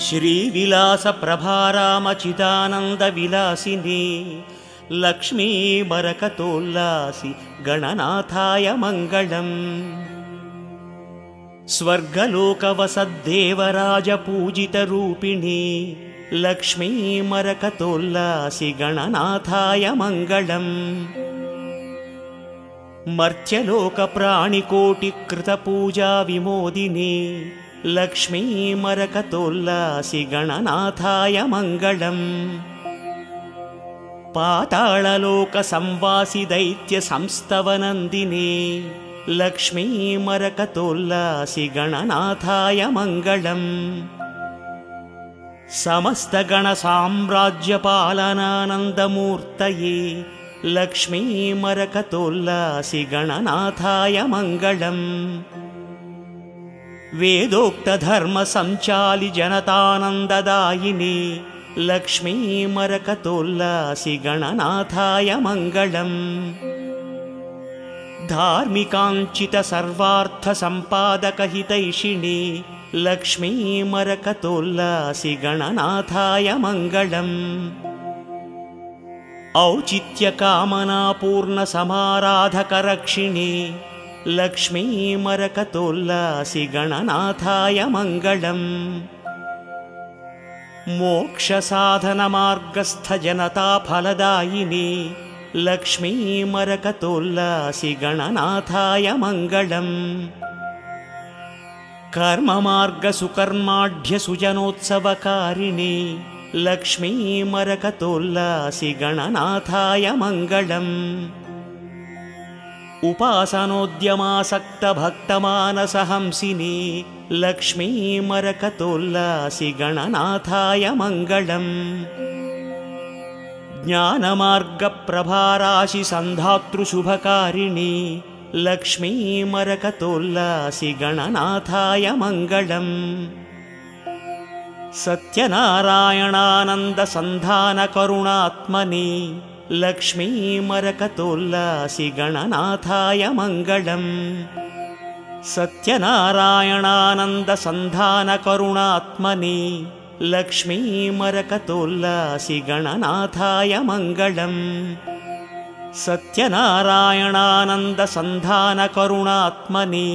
श्रीविलासप्रभारामचिदानन्दविलासिनी Lakshmi बरकतोल्लासि गणनाथाय Mangalam. स्वर्गलोकवसद्देवराजपूजितरूपिणी Lakshmi मरकतोल्लासि गणनाथाय Mangalam. मर्त्यलोकप्राणिकोटिकृतपूजाविमोदिनी Lakshmi मरकतोल्लासि गणनाथाय Mangalam. पाताळलोकसंवासि दैत्यसंस्तवनन्दिनी Lakshmi मरकतोल्लासि गणनाथाय Mangalam. समस्तगणसाम्राज्यपालनानन्दमूर्तये Lakshmi मरकतोल्लासि गणनाथाय Mangalam. वेदोक्तधर्मसञ्चालि जनतानन्ददायिनी Lakshmi मरकतोल्लासि गणनाथाय Mangalam. धार्मिकाञ्चितसर्वार्थसम्पादकहितैषिणी Lakshmi मरकतोल्लासि गणनाथाय Mangalam. औचित्यकामनापूर्णसमाराधकरक्षिणी Lakshmi मरकतोल्लासि गणनाथाय Mangalam. मोक्षसाधनमार्गस्थजनताफलदायिनी Lakshmi मरकतोल्लासि गणनाथाय Mangalam. कर्ममार्गसुकर्माढ्यसुजनोत्सवकारिणी Lakshmi मरकतोल्लासि गणनाथाय Mangalam. उपासनोद्यमासक्तभक्तमानसहंसिनी Lakshmi मरकतोल्लासि गणनाथाय Mangalam. ज्ञानमार्गप्रभाराशिसन्धातृशुभकारिणी Lakshmi मरकतोल्लासि गणनाथाय Mangalam. सत्यनारायणानन्दसन्धानकरुणात्मनि Lakshmi मरकतोल्लासि गणनाथाय Mangalam. सत्यनारायणानन्दसन्धानकरुणात्मनि Lakshmi मरकतोल्लासि गणनाथाय Mangalam. सत्यनारायणानन्दसन्धानकरुणात्मनि